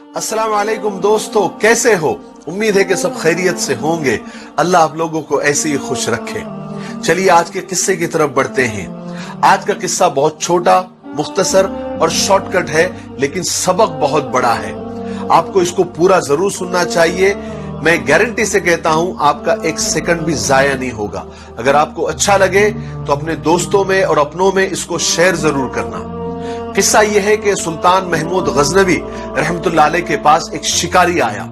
अस्सलाम वालेकुम दोस्तों, कैसे हो? उम्मीद है कि सब खैरियत से होंगे। अल्लाह आप लोगों को ऐसे ही खुश रखे। चलिए आज के किस्से की तरफ बढ़ते हैं। आज का किस्सा बहुत छोटा, मुख्तसर और शॉर्टकट है, लेकिन सबक बहुत बड़ा है। आपको इसको पूरा जरूर सुनना चाहिए। मैं गारंटी से कहता हूं आपका एक सेकंड भी जाया नहीं होगा। अगर आपको अच्छा लगे तो अपने दोस्तों में और अपनों में इसको शेयर जरूर करना। किस्सा यह है कि सुल्तान महमूद गजनवी रहमतुल्लाह अलैह के पास एक शिकारी आया।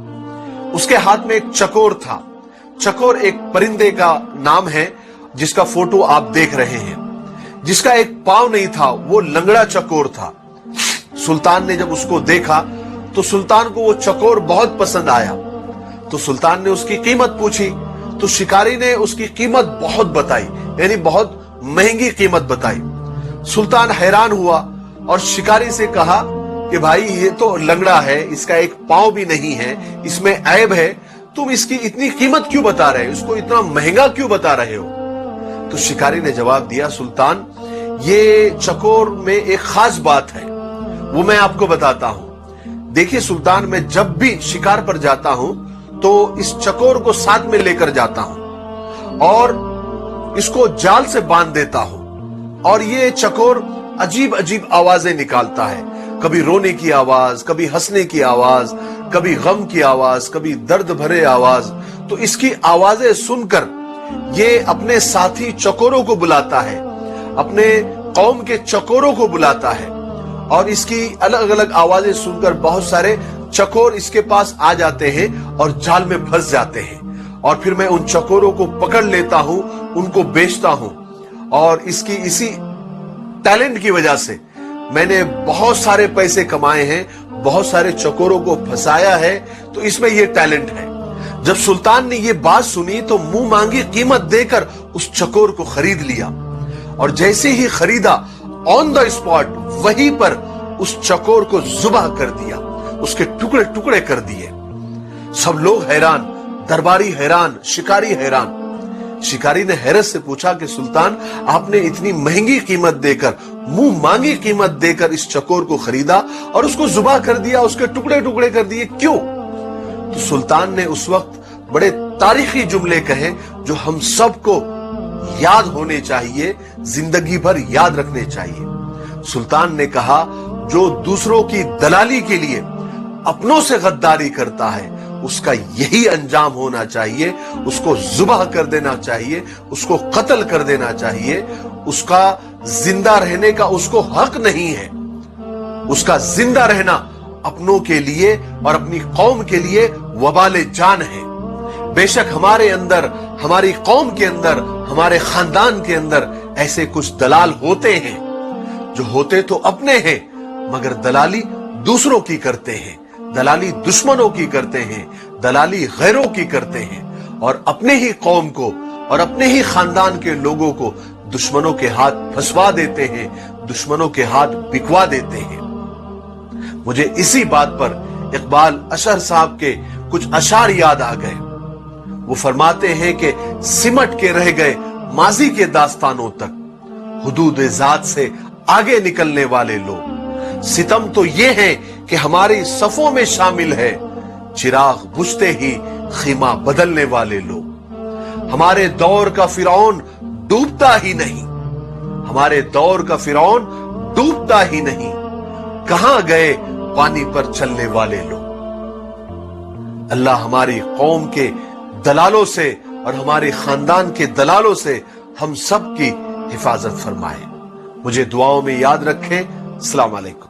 उसके हाथ में एक चकोर था। चकोर एक परिंदे का नाम है जिसका फोटो आप देख रहे हैं, जिसका एक पांव नहीं था, वो लंगड़ा चकोर था। सुल्तान ने जब उसको देखा तो सुल्तान को वो चकोर बहुत पसंद आया। तो सुल्तान ने उसकी कीमत पूछी तो शिकारी ने उसकी कीमत बहुत बताई, यानी बहुत महंगी कीमत बताई। सुल्तान हैरान हुआ और शिकारी से कहा कि भाई ये तो लंगड़ा है, इसका एक पांव भी नहीं है, इसमें ऐब है, तुम इसकी इतनी कीमत क्यों बता रहे हो, इसको इतना महंगा क्यों बता रहे हो? तो शिकारी ने जवाब दिया, सुल्तान ये चकोर में एक खास बात है, वो मैं आपको बताता हूं। देखिए सुल्तान, मैं जब भी शिकार पर जाता हूं तो इस चकोर को साथ में लेकर जाता हूं और इसको जाल से बांध देता हूं, और ये चकोर अजीब अजीब आवाजें निकालता है। कभी रोने की आवाज, कभी हंसने की आवाज, कभी गम की आवाज, कभी दर्द भरे आवाज। तो इसकी आवाजें सुनकर ये अपने साथी चकोरों को बुलाता है, अपने कौम के चकोरों को बुलाता है, और इसकी अलग अलग आवाजें सुनकर बहुत सारे चकोर इसके पास आ जाते हैं और जाल में फंस जाते हैं। और फिर मैं उन चकोरों को पकड़ लेता हूं, उनको बेचता हूं, और इसकी इसी टैलेंट की वजह से मैंने बहुत सारे पैसे कमाए हैं, बहुत सारे चकोरों को फंसाया है, तो इसमें यह टैलेंट है। जब सुल्तान ने यह बात सुनी तो मुंह मांगी कीमत देकर उस चकोर को खरीद लिया, और जैसे ही खरीदा ऑन द स्पॉट वहीं पर उस चकोर को जुबाह कर दिया, उसके टुकड़े टुकड़े कर दिए। सब लोग हैरान, दरबारी हैरान, शिकारी हैरान। शिकारी ने हैरत से पूछा कि सुल्तान, आपने इतनी महंगी कीमत देकर, मुंह मांगी कीमत देकर इस चकोर को खरीदा और उसको जुबाह कर दिया, उसके टुकड़े टुकड़े कर दिए, क्यों? तो सुल्तान ने उस वक्त बड़े तारीखी जुमले कहे जो हम सबको याद होने चाहिए, जिंदगी भर याद रखने चाहिए। सुल्तान ने कहा, जो दूसरों की दलाली के लिए अपनों से गद्दारी करता है उसका यही अंजाम होना चाहिए, उसको जुबाह कर देना चाहिए, उसको कत्ल कर देना चाहिए। उसका जिंदा रहने का उसको हक नहीं है। उसका जिंदा रहना अपनों के लिए और अपनी कौम के लिए वबाले जान है। बेशक हमारे अंदर, हमारी कौम के अंदर, हमारे खानदान के अंदर ऐसे कुछ दलाल होते हैं जो होते तो अपने हैं मगर दलाली दूसरों की करते हैं, दलाली दुश्मनों की करते हैं, दलाली गैरों की करते हैं, और अपने ही कौम को और अपने ही खानदान के लोगों को दुश्मनों के हाथ फंसवा देते हैं, दुश्मनों के हाथ बिकवा देते हैं। मुझे इसी बात पर इकबाल अशर साहब के कुछ अशार याद आ गए। वो फरमाते हैं कि सिमट के रह गए माजी के दास्तानों तक, हुदूद जात से आगे निकलने वाले लोग। सितम तो ये है कि हमारी सफों में शामिल है, चिराग बुझते ही खीमा बदलने वाले लोग। हमारे दौर का फिरौन डूबता ही नहीं, हमारे दौर का फिरौन डूबता ही नहीं, कहां गए पानी पर चलने वाले लोग। अल्लाह हमारी कौम के दलालों से और हमारे खानदान के दलालों से हम सब की हिफाजत फरमाए। मुझे दुआओं में याद रखें। अस्सलाम वालेकुम।